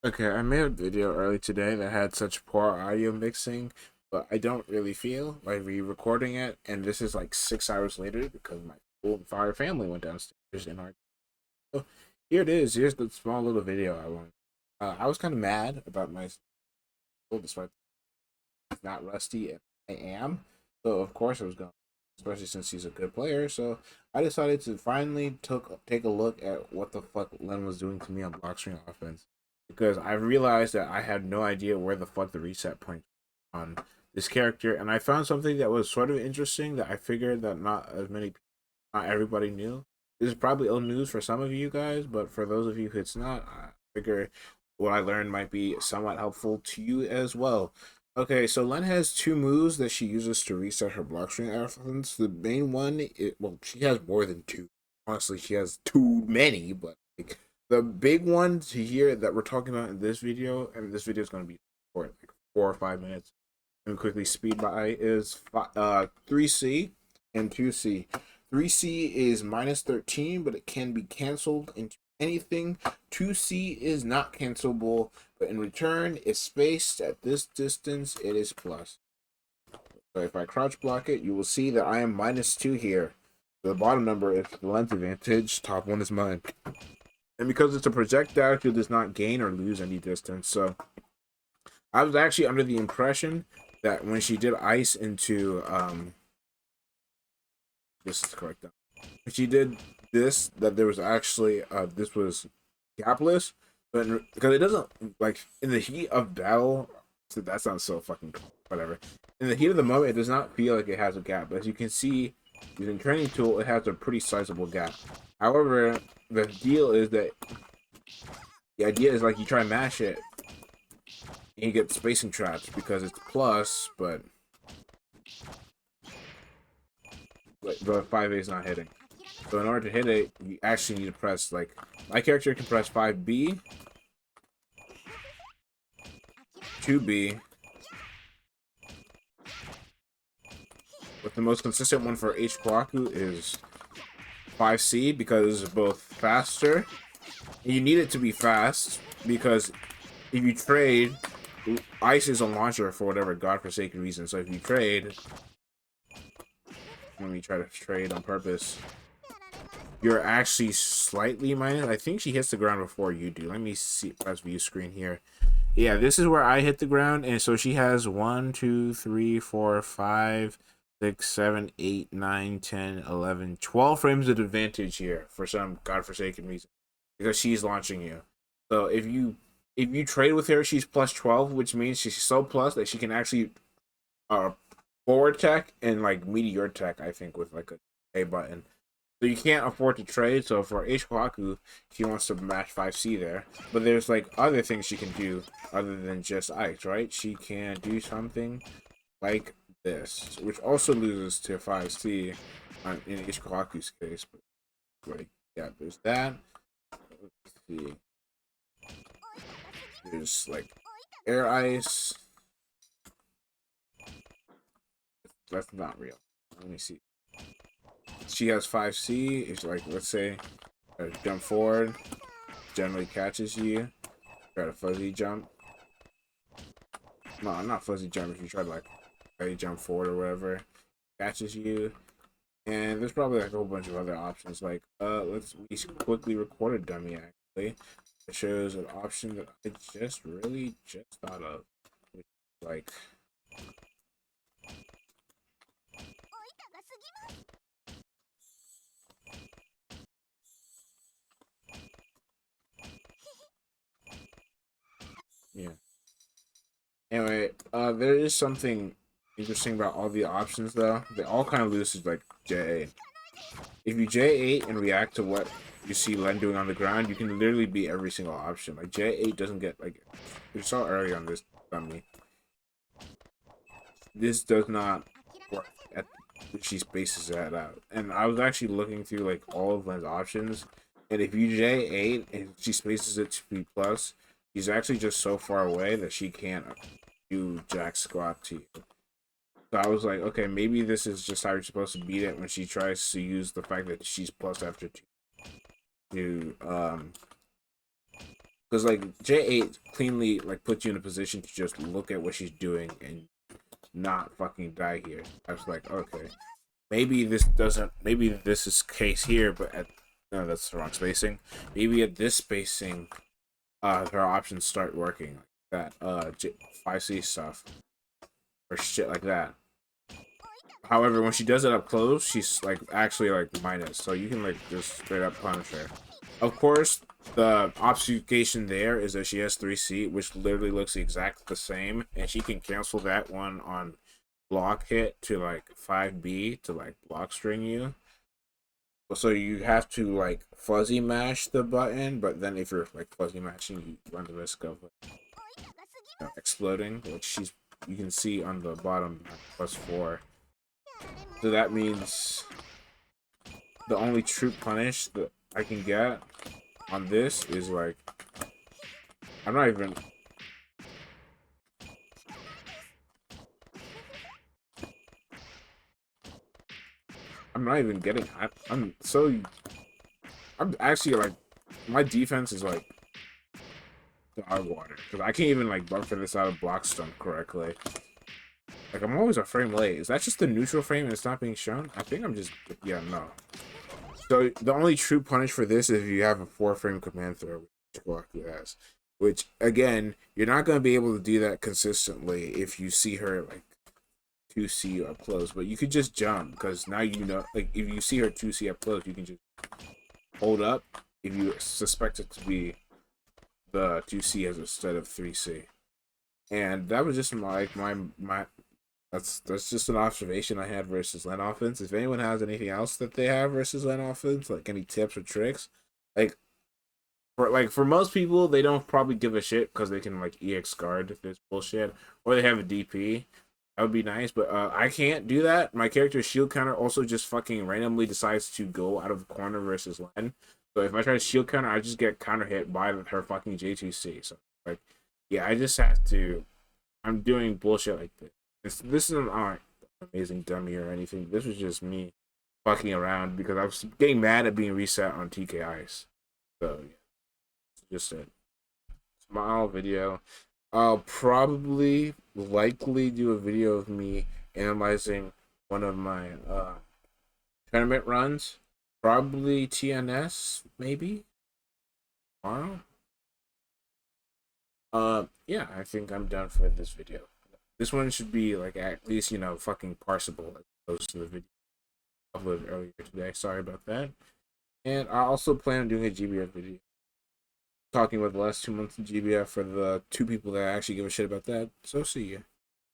Okay, I made a video early today that had such poor audio mixing, but I don't really feel like re-recording it, and this is like 6 hours later because my full entire family went downstairs in our. So here it is. Here's the small little video I want. I was kind of mad about my school, despite it's not rusty, and I am. So of course I was going, especially since he's a good player. So I decided to finally take a look at what the fuck Len was doing to me on block screen offense, because I realized that I had no idea where the fuck the reset point on this character, and I found something that was sort of interesting that I figured that not everybody knew. This is probably old news for some of you guys, but for those of you who it's not, I figure what I learned might be somewhat helpful to you as well. Okay, so Len has two moves that she uses to reset her block string offense. The main one, well, she has more than two. Honestly, she has too many, but like, the big one to hear that we're talking about in this video, and this video is going to be for like 4 or 5 minutes, and quickly speed by, is 3C and 2C. 3C is -13, but it can be canceled into anything. 2C is not cancelable, but in return, is spaced at this distance, it is plus. So if I crouch block it, you will see that I am -2 here. The bottom number is the length advantage, top one is mine. And because it's a projectile, it does not gain or lose any distance. So I was actually under the impression that when she did ice into this is correct. When she did this, that there was actually this was gapless, but because it doesn't, like, in the heat of battle. So that sounds so fucking cool. Whatever. In the heat of the moment, it does not feel like it has a gap. But as you can see, using training tool, it has a pretty sizable gap. However, the deal is that the idea is like you try and mash it, and you get spacing traps because it's plus, but the 5A is not hitting. So in order to hit it, you actually need to press, like, my character can press 5B, 2B, but the most consistent one for H-Kkohaku is 5C because it's both faster. And you need it to be fast because if you trade, ice is a launcher for whatever godforsaken reason. So if you trade, let me try to trade on purpose. You're actually slightly minus. I think she hits the ground before you do. Let me see. Press view screen here. Yeah, this is where I hit the ground, and so she has 1, 2, 3, 4, 5, 6, 7, 8, 9, 10, 11, 12 frames of advantage here for some godforsaken reason because she's launching you. So if you trade with her, she's +12, which means she's so plus that she can actually uh forward tech and like meteor tech. I think with like a button. So you can't afford to trade. So for H-Kkohaku, she wants to match 5C there. But there's like other things she can do other than just ice, right? She can do something like this, which also loses to 5C in H-Kkohaku's case. But like, yeah, there's that. Let's see. There's like air ice. That's not real. Let me see. She has 5C. It's like, let's say, jump forward, generally catches you. Try to fuzzy jump. No, not fuzzy jump. If you try to like jump forward or whatever, catches you. And there's probably like a whole bunch of other options. Like, let's we quickly record a dummy actually. It shows an option that I just thought of. Like, yeah. Anyway, there is something interesting about all the options though. They all kind of lose to like J8. If you J8 and react to what you see Len doing on the ground, you can literally beat every single option. Like J8 doesn't get like we saw earlier on this dummy. This does not work at she spaces that out. And I was actually looking through like all of Len's options, and if you J8 and she spaces it to B plus, she's actually just so far away that she can't do jack squat to you. So I was like, okay, maybe this is just how you're supposed to beat it when she tries to use the fact that she's plus after two to Because like J8 cleanly like puts you in a position to just look at what she's doing and not fucking die here. I was like, okay, maybe this doesn't. Maybe this is case here, but at no, that's the wrong spacing. Maybe at this spacing, her options start working like that. 5C stuff or shit like that. However, when she does it up close, she's like actually like minus, so you can like just straight up punish her. Of course, the obfuscation there is that she has 3C, which literally looks exactly the same, and she can cancel that one on block hit to like 5B to like block string you. So you have to like fuzzy mash the button, but then if you're like fuzzy mashing, you run the risk of exploding, which you can see on the bottom +4. So that means the only true punish that I can get on this is like I'm not even getting. I'm actually like my defense is like dog water because I can't even like buffer this out of block stun correctly. Like I'm always a frame late. Is that just the neutral frame and it's not being shown? I think I'm just no. So the only true punish for this is if you have a 4-frame command throw, which H-Kkohaku has. Which again, you're not gonna be able to do that consistently if you see her like 2C up close. But you could just jump because now you know. Like if you see her 2C up close, you can just hold up if you suspect it to be the 2C as instead of 3C. And that was just my that's just an observation I had versus lane offense. If anyone has anything else that they have versus lane offense, like any tips or tricks, like for most people, they don't probably give a shit because they can like EX guard this bullshit, or they have a DP. That would be nice, but I can't do that. My character's shield counter also just fucking randomly decides to go out of the corner versus lane. So if I try to shield counter, I just get counter hit by her fucking J2C. So like, yeah, I just have to. I'm doing bullshit like this. This isn't amazing dummy or anything. This was just me fucking around because I was getting mad at being reset on TKIs. So yeah, it's just a small video. I'll probably likely do a video of me analyzing one of my tournament runs. Probably TNS, maybe tomorrow. Yeah, I think I'm done for this video. This one should be like at least fucking parsable as opposed to the video uploaded earlier today. Sorry about that. And I also plan on doing a GBF video, talking about the last 2 months of GBF for the 2 people that actually give a shit about that. So see ya.